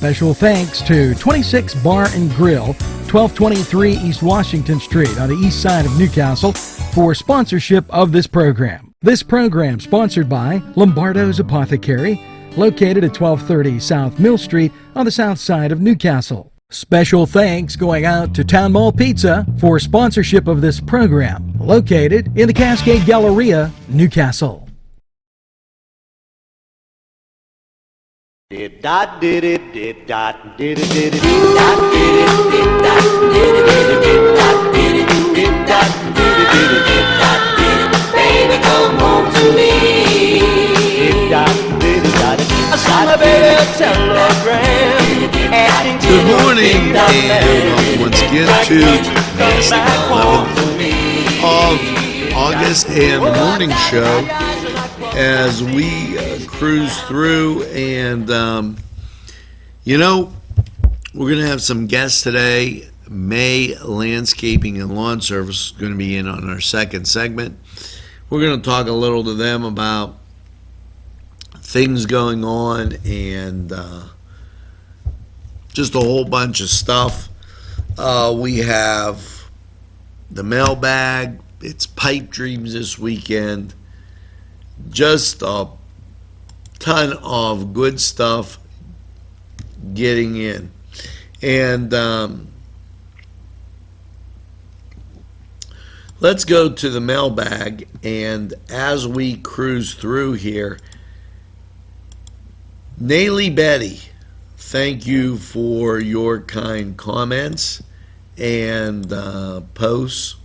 Special thanks to 26 Bar and Grill, 1223 East Washington Street on the east side of Newcastle for sponsorship of this program. This program sponsored by Lombardo's Apothecary, located at 1230 South Mill Street on the south side of Newcastle. Special thanks going out to Town Mall Pizza for sponsorship of this program, located in the Cascade Galleria, Newcastle. Did dot did it did dot did it did it did dot did it did dot did it did it did dot did it did dot did it did it did dot did it baby come home to me did dot did it dot I saw my baby a telegram asking Good morning and welcome once again to the 11th of August and the morning show as we cruise through, and we're going to have some guests today. May Landscaping and Lawn Service is going to be in on our second segment. We're going to talk a little to them about things going on and just a whole bunch of stuff. We have the mailbag. It's Pipe Dreams this weekend. Just a ton of good stuff getting in. And let's go to the mailbag. And as we cruise through here, Naylee Betty, thank you for your kind comments and posts.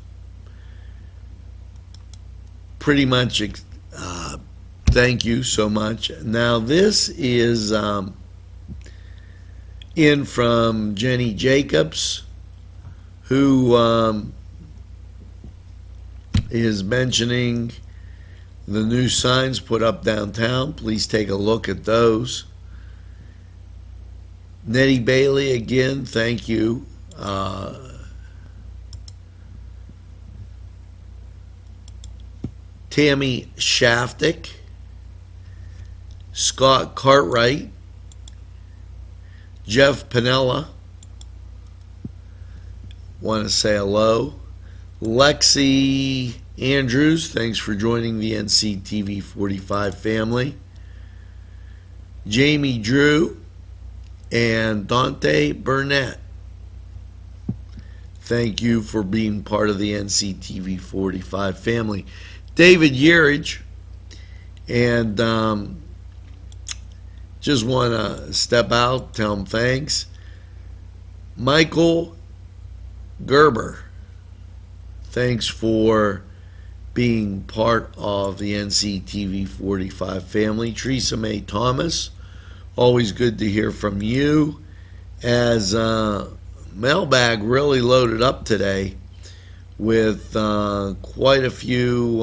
Pretty much thank you so much. Now this is in from Jenny Jacobs, who is mentioning the new signs put up downtown. Please take a look at those. Nettie Bailey, again, thank you. Tammy Shaftick, Scott Cartwright, Jeff Pinella, want to say hello. Lexi Andrews, thanks for joining the NCTV45 family. Jamie Drew and Dante Burnett, thank you for being part of the NCTV45 family. David Yearage, and just want to step out, tell him thanks. Michael Gerber, thanks for being part of the NCTV45 family. Teresa Mae Thomas, always good to hear from you. As mailbag really loaded up today with quite a few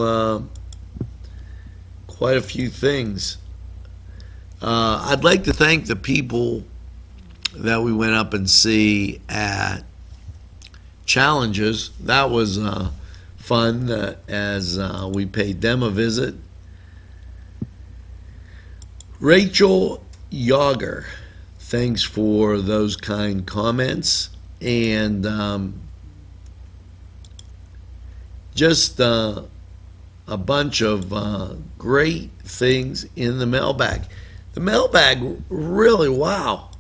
things. I'd like to thank the people that we went up and see at Challenges. That was fun as we paid them a visit. Rachel Yager, thanks for those kind comments, and just a bunch of great things in the mailbag. The mailbag, really, wow.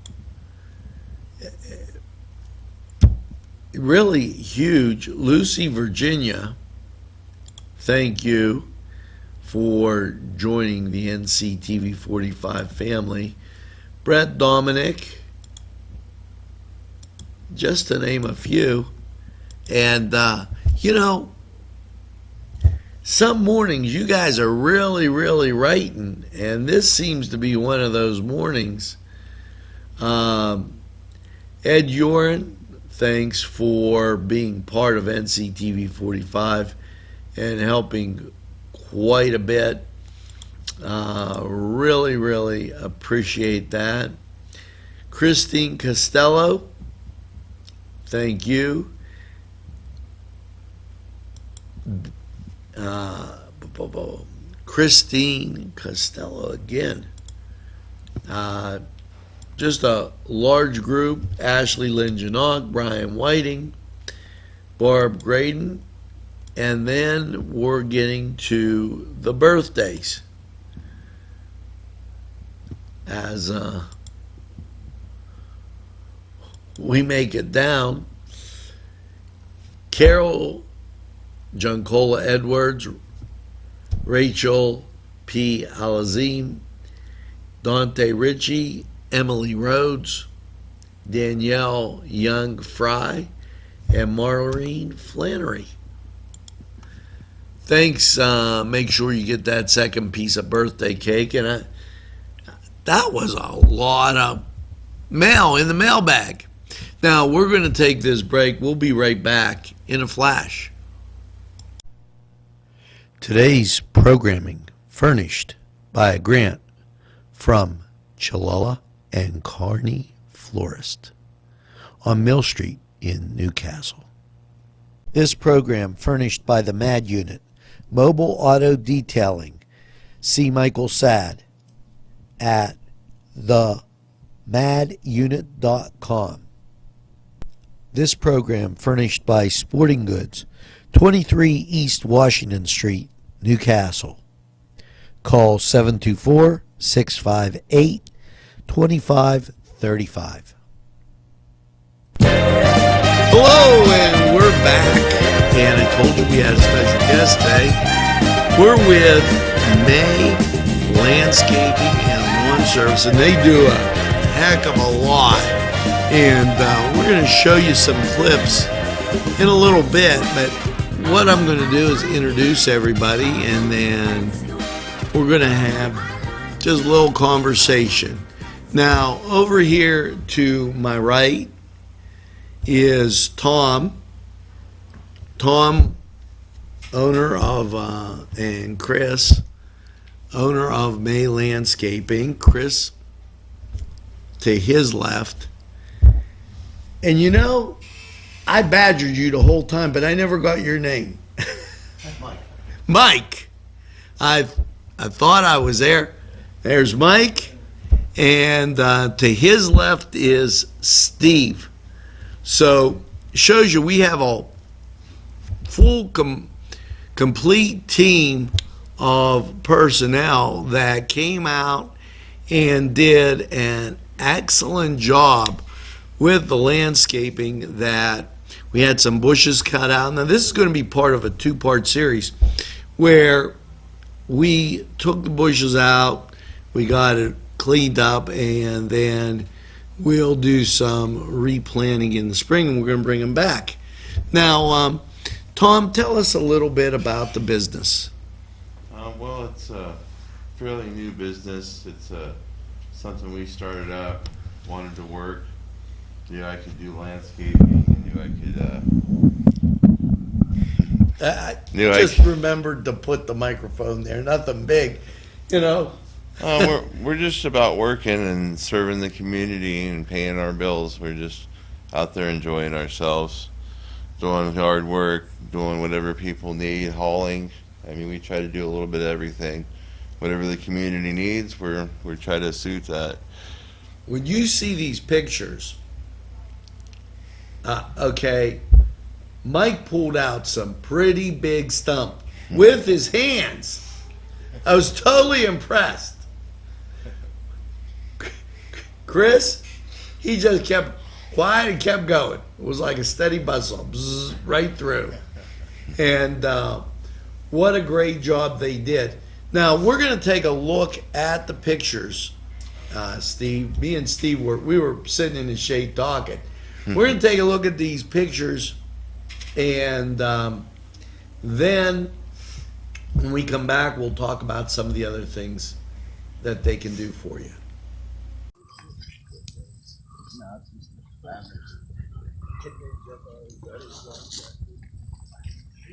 Really huge. Lucy, Virginia, thank you for joining the NCTV45 family. Brett Dominic, just to name a few. And, some mornings you guys are really, really writing, and this seems to be one of those mornings. Ed Yoren, thanks for being part of NCTV45 and helping quite a bit. Really, really appreciate that. Christine Costello, thank you. Christine Costello again. just a large group. Ashley Lynn Janock, Brian Whiting, Barb Graydon, and then we're getting to the birthdays. As we make it down, Carol Juncola Edwards, Rachel P. Alazim, Dante Ritchie, Emily Rhodes, Danielle Young Fry, and Maureen Flannery. Thanks. Make sure you get that second piece of birthday cake. And that was a lot of mail in the mailbag. Now, we're going to take this break. We'll be right back in a flash. Today's programming furnished by a grant from Chilala and Carney Florist on Mill Street in Newcastle. This program furnished by the MAD Unit, Mobile Auto Detailing. See Michael Sad at themadunit.com. This program furnished by Sporting Goods, 23 East Washington Street, Newcastle. Call 724-658-2535. Hello, and we're back. And I told you we had a special guest today. We're with May Landscaping and Lawn Service, and they do a heck of a lot. And we're going to show you some clips in a little bit, but what I'm going to do is introduce everybody, and then we're going to have just a little conversation. Now, over here to my right is Tom. Tom, owner of, and Chris, owner of May Landscaping. Chris to his left. And you know, I badgered you the whole time, but I never got your name. Mike. Mike. I thought I was there. There's Mike. And to his left is Steve. So, shows you we have a full, complete team of personnel that came out and did an excellent job with the landscaping. That we had some bushes cut out. Now, this is going to be part of a two-part series where we took the bushes out, we got it cleaned up, and then we'll do some replanting in the spring, and we're going to bring them back. Now, Tom, tell us a little bit about the business. Well, it's a fairly new business. It's something we started up, wanted to work. I could do landscaping, and Just remembered to put the microphone there. Nothing big, you know. we're just about working and serving the community and paying our bills. We're just out there enjoying ourselves, doing hard work, doing whatever people need, hauling. I mean, we try to do a little bit of everything. Whatever the community needs, we're trying to suit that. When you see these pictures, okay, Mike pulled out some pretty big stump with his hands. I was totally impressed. Chris, he just kept quiet and kept going. It was like a steady bustle, bzz, right through. And what a great job they did. Now, we're going to take a look at the pictures. Steve, me and Steve, we were sitting in the shade talking. We're going to take a look at these pictures, and then when we come back, we'll talk about some of the other things that they can do for you.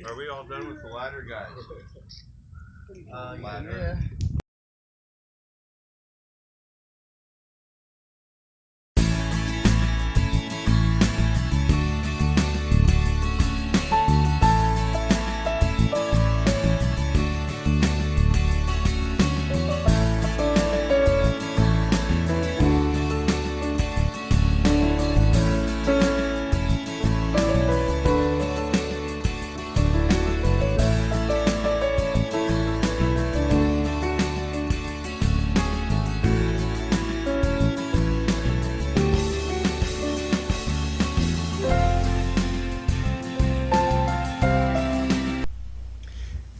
Are we all done with the ladder, guys? Yeah.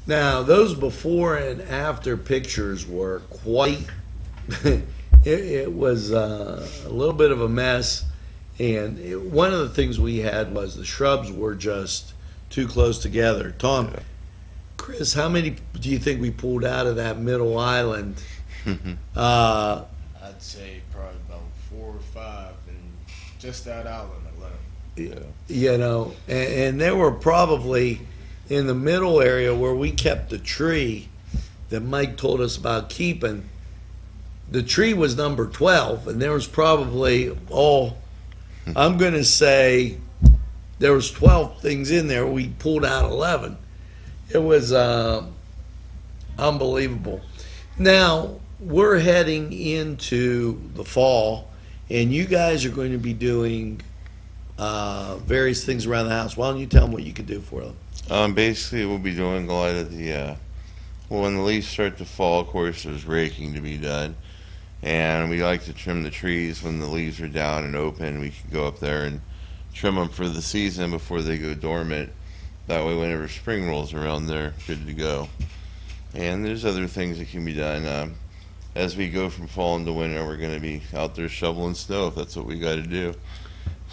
Now, those before and after pictures were quite, it was a little bit of a mess. And one of the things we had was the shrubs were just too close together. Tom, Yeah. Chris, how many do you think we pulled out of that middle island? I'd say probably about 4 or 5, and just that island alone. You know, and there were probably in the middle area where we kept the tree that Mike told us about keeping. The tree was number 12, and there was probably I'm going to say there was 12 things in there. We pulled out 11. It was unbelievable. Now, we're heading into the fall, and you guys are going to be doing various things around the house. Why don't you tell them what you can do for them? Basically, we'll be doing a lot of the, well, when the leaves start to fall, of course, there's raking to be done. And we like to trim the trees when the leaves are down and open. We can go up there and trim them for the season before they go dormant. That way, whenever spring rolls around, they're good to go. And there's other things that can be done. As we go from fall into winter, we're going to be out there shoveling snow if that's what we got to do.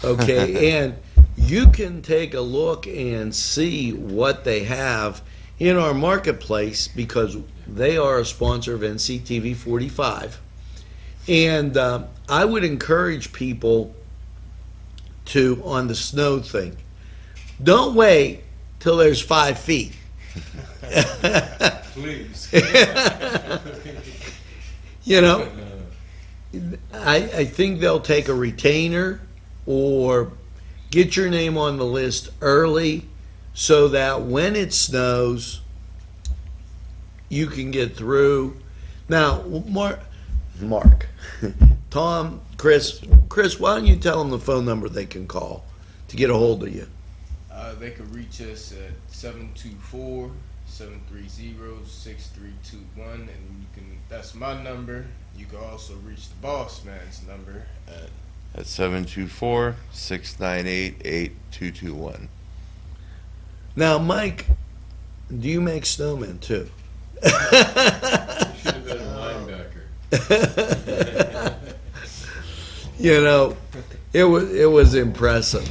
Okay, and you can take a look and see what they have in our marketplace because they are a sponsor of NCTV45. And I would encourage people to, on the snow thing, don't wait till there's 5 feet. Please. You know, I think they'll take a retainer or get your name on the list early so that when it snows, you can get through. Now, Mark, Tom, Chris, why don't you tell them the phone number they can call to get a hold of you? They could reach us at 724-730-6321, and that's my number. You can also reach the boss man's number At 724-698-8221. Now, Mike, do you make snowmen too? should have been a linebacker. You know, it was impressive.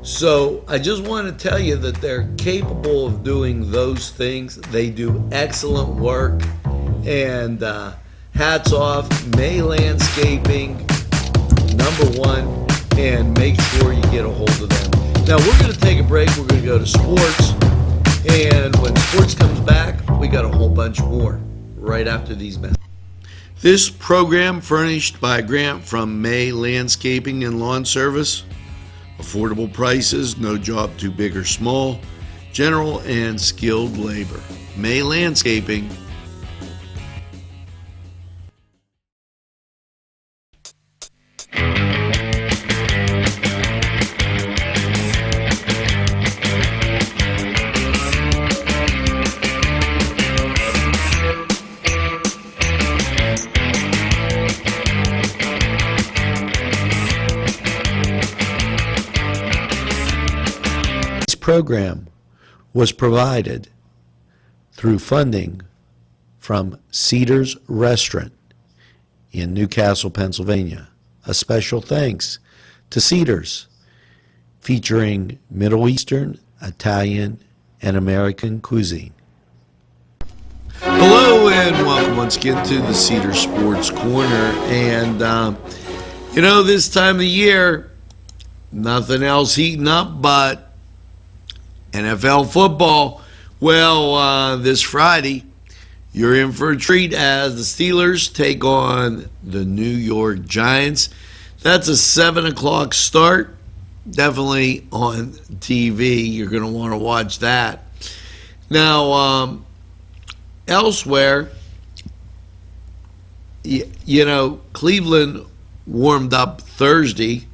So I just want to tell you that they're capable of doing those things. They do excellent work, and hats off. May Landscaping, #1, and make sure you get a hold of them. Now we're going to take a break. We're going to go to sports, and when sports comes back, we got a whole bunch more right after these messages. This program furnished by a grant from May Landscaping and Lawn Service. Affordable prices, no job too big or small, general and skilled labor. May Landscaping. Program was provided through funding from Cedars Restaurant in Newcastle, Pennsylvania. A special thanks to Cedars, featuring Middle Eastern, Italian, and American cuisine. Hello and welcome once again to the Cedar Sports Corner. And you know, this time of year, nothing else heating up but NFL football. Well, this Friday, you're in for a treat as the Steelers take on the New York Giants. That's a 7 o'clock start. Definitely on TV. You're going to want to watch that. Now, elsewhere, you know, Cleveland warmed up Thursday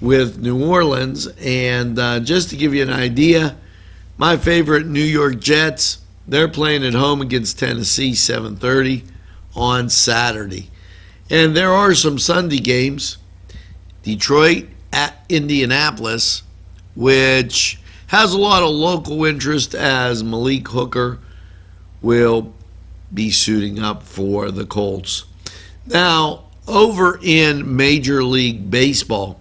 with New Orleans, and just to give you an idea, my favorite New York Jets, they're playing at home against Tennessee 7:30 on Saturday. And there are some Sunday games. Detroit at Indianapolis, which has a lot of local interest as Malik Hooker will be suiting up for the Colts. Now, over in Major League Baseball,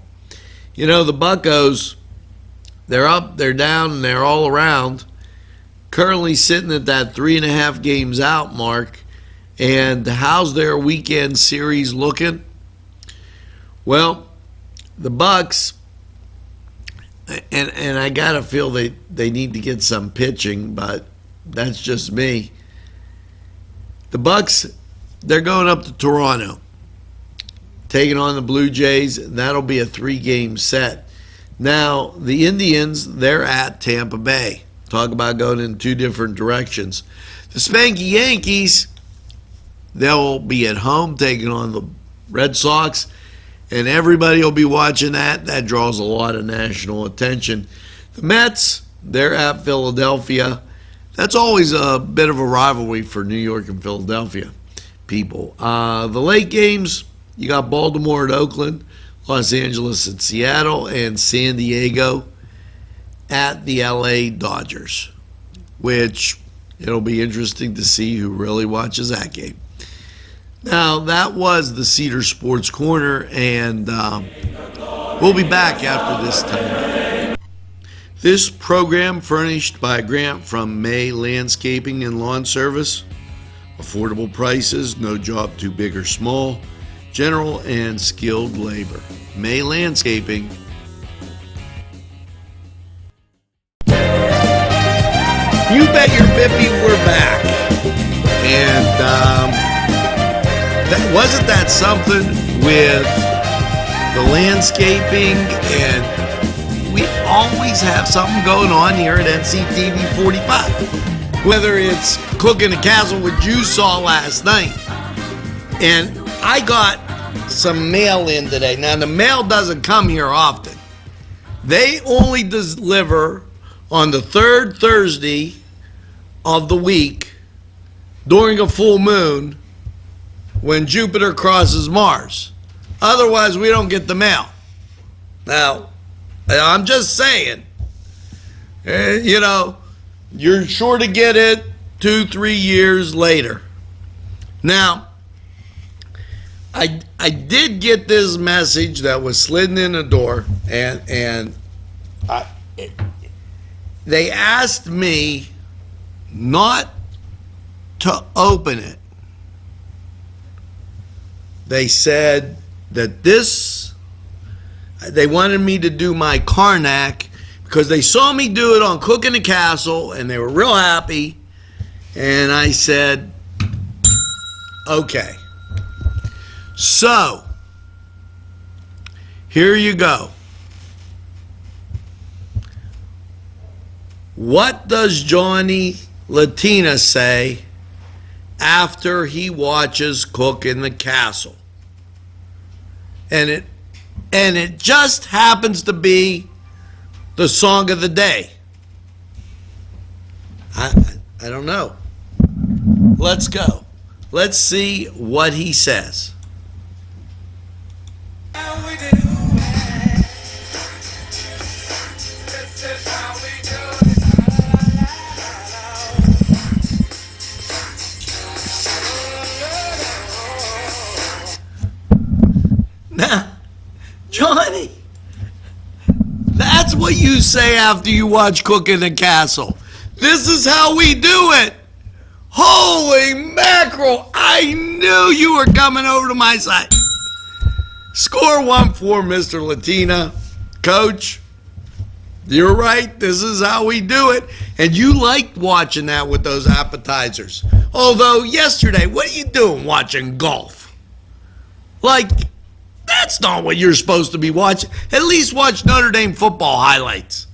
the Buccos, they're up, they're down, and they're all around. Currently sitting at that 3.5 games out mark. And how's their weekend series looking? Well, the Bucks, and I gotta feel they need to get some pitching, but that's just me. The Bucks, they're going up to Toronto, taking on the Blue Jays. That'll be a 3-game set. Now, the Indians, they're at Tampa Bay. Talk about going in 2 different directions. The Spanky Yankees, they'll be at home taking on the Red Sox, and everybody will be watching that. That draws a lot of national attention. The Mets, they're at Philadelphia. That's always a bit of a rivalry for New York and Philadelphia people. The late games, you got Baltimore at Oakland, Los Angeles at Seattle, and San Diego at the LA Dodgers, which it'll be interesting to see who really watches that game. Now, that was the Cedar Sports Corner, and we'll be back after this time. This program furnished by a grant from May Landscaping and Lawn Service. Affordable prices, no job too big or small, general and skilled labor. May Landscaping. You bet your bippy we're back. And wasn't that something with the landscaping? And we always have something going on here at NCTV45. Whether it's cooking a castle with you saw last night. And I got some mail in today. Now, the mail doesn't come here often. They only deliver on the 3rd Thursday of the week during a full moon when Jupiter crosses Mars. Otherwise, we don't get the mail. Now, I'm just saying, you're sure to get it 2-3 years later. Now, I did get this message that was slidden in the door, and they asked me not to open it. They said that they wanted me to do my Karnak because they saw me do it on Cooking the Castle and they were real happy. And I said, okay. So, here you go. What does Johnny Latina say after he watches Cooking the Castle? And it just happens to be the song of the day. I don't know. Let's go. Let's see what he says. Now, Johnny, that's what you say after you watch Cooking the Castle. This is how we do it. Holy mackerel, I knew you were coming over to my side. Score 1 for Mr. Latina. Coach, you're right. This is how we do it. And you liked watching that with those appetizers. Although yesterday, what are you doing watching golf? Like, that's not what you're supposed to be watching. At least watch Notre Dame football highlights.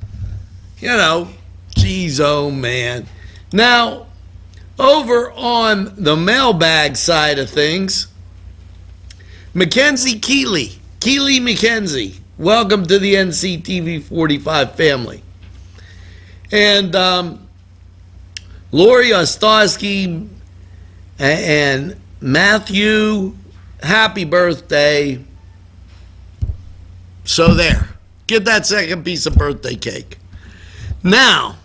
Geez, oh man. Now, over on the mailbag side of things, Mackenzie Keeley McKenzie, welcome to the NCTV45 family. And Lori Ostosky and Matthew, happy birthday. So there, get that second piece of birthday cake. Now,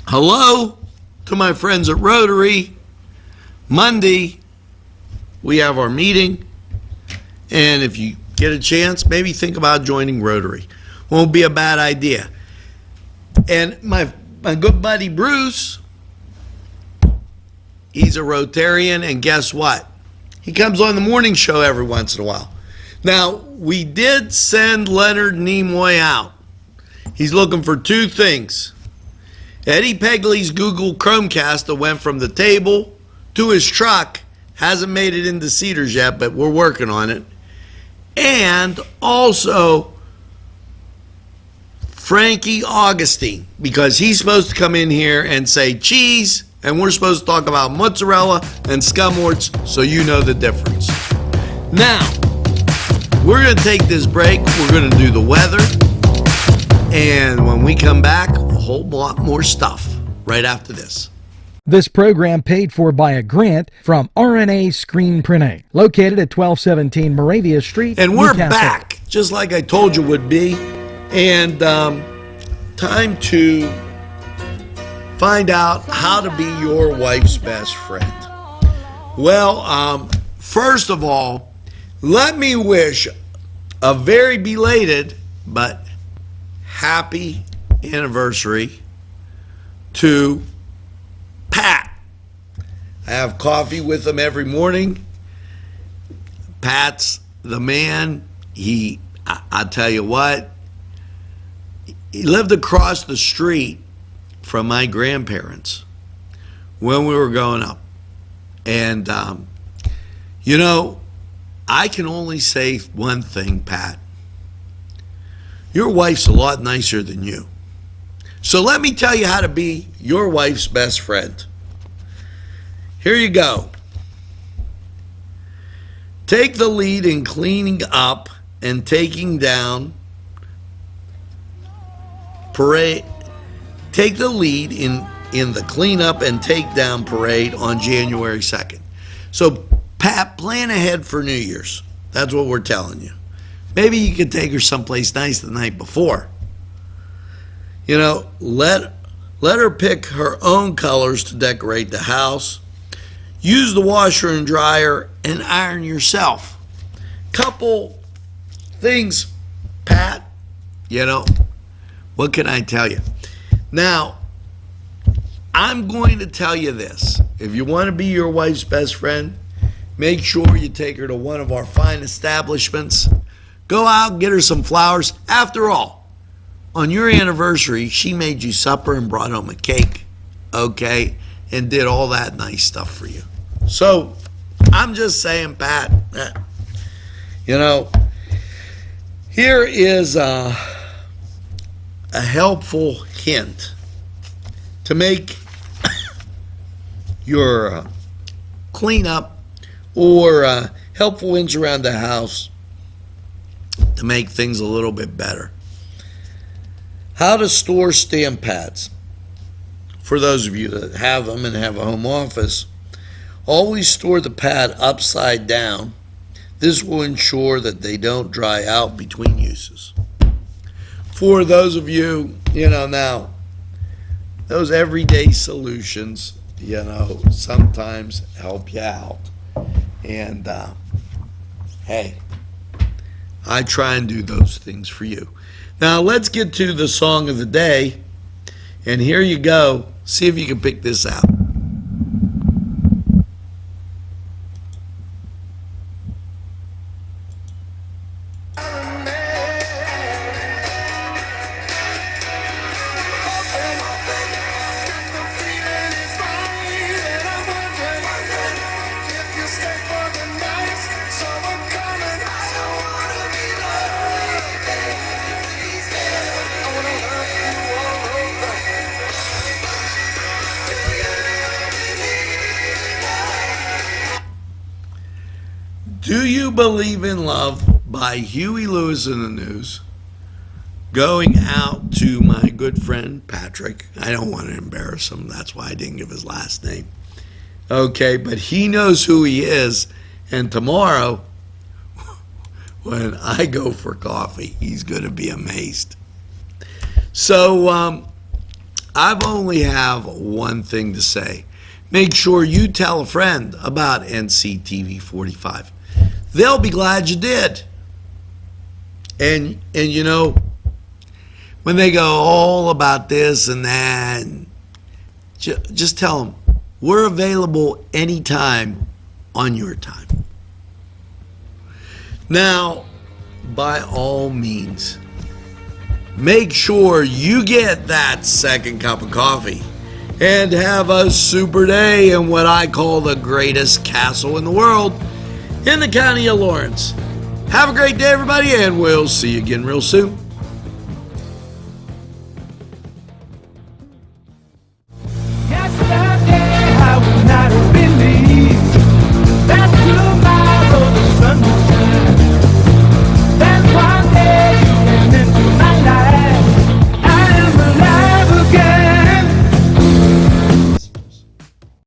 hello to my friends at Rotary. Monday, we have our meeting, and if you get a chance, maybe think about joining Rotary. Won't be a bad idea. And my good buddy Bruce, he's a Rotarian, and guess what? He comes on the morning show every once in a while. Now, we did send Leonard Nimoy out. He's looking for two things. Eddie Pegley's Google Chromecast that went from the table to his truck hasn't made it into Cedars yet, but we're working on it. And also Frankie Augustine, because he's supposed to come in here and say cheese, and we're supposed to talk about mozzarella and scumworts, so you know the difference. Now, we're going to take this break. We're going to do the weather. And when we come back, a whole lot more stuff right after this. This program paid for by a grant from RNA Screen Printing, located at 1217 Moravia Street, And we're Newcastle. back, just like I told you would be. And time to find out how to be your wife's best friend. Well, first of all, let me wish a very belated but happy anniversary to Pat. I have coffee with him every morning. Pat's the man. I tell you what, he lived across the street from my grandparents when we were growing up. And, you know, I can only say one thing, Pat. Your wife's a lot nicer than you. So let me tell you how to be your wife's best friend. Here you go. Take the lead in cleaning up and taking down parade. Take the lead in the cleanup and takedown parade on January 2nd. So, Pat, plan ahead for New Year's. That's what we're telling you. Maybe you could take her someplace nice the night before. You know, let her pick her own colors to decorate the house. Use the washer and dryer and iron yourself. Couple things, Pat. You know, what can I tell you? Now, I'm going to tell you this. If you want to be your wife's best friend, make sure you take her to one of our fine establishments. Go out and get her some flowers. After all, on your anniversary, she made you supper and brought home a cake, okay, and did all that nice stuff for you. So, I'm just saying, Pat, you know, here is a helpful hint to make your cleanup or helpful hints around the house to make things a little bit better. How to store stamp pads. For those of you that have them and have a home office, always store the pad upside down. This will ensure that they don't dry out between uses. For those of you, now, those everyday solutions, sometimes help you out. And, hey, I try and do those things for you. Now, let's get to the song of the day. And here you go. See if you can pick this out. Do You Believe in Love by Huey Lewis and the News. Going out to my good friend Patrick. I don't want to embarrass him. That's why I didn't give his last name. Okay, but he knows who he is. And tomorrow, when I go for coffee, he's going to be amazed. So I've only have one thing to say. Make sure you tell a friend about NCTV45. They'll be glad you did. And you know, when they go all about this and that, just tell them we're available anytime on your time. Now, by all means, make sure you get that second cup of coffee and have a super day in what I call the greatest castle in the world in the county of Lawrence. Have a great day, everybody, and we'll see you again real soon.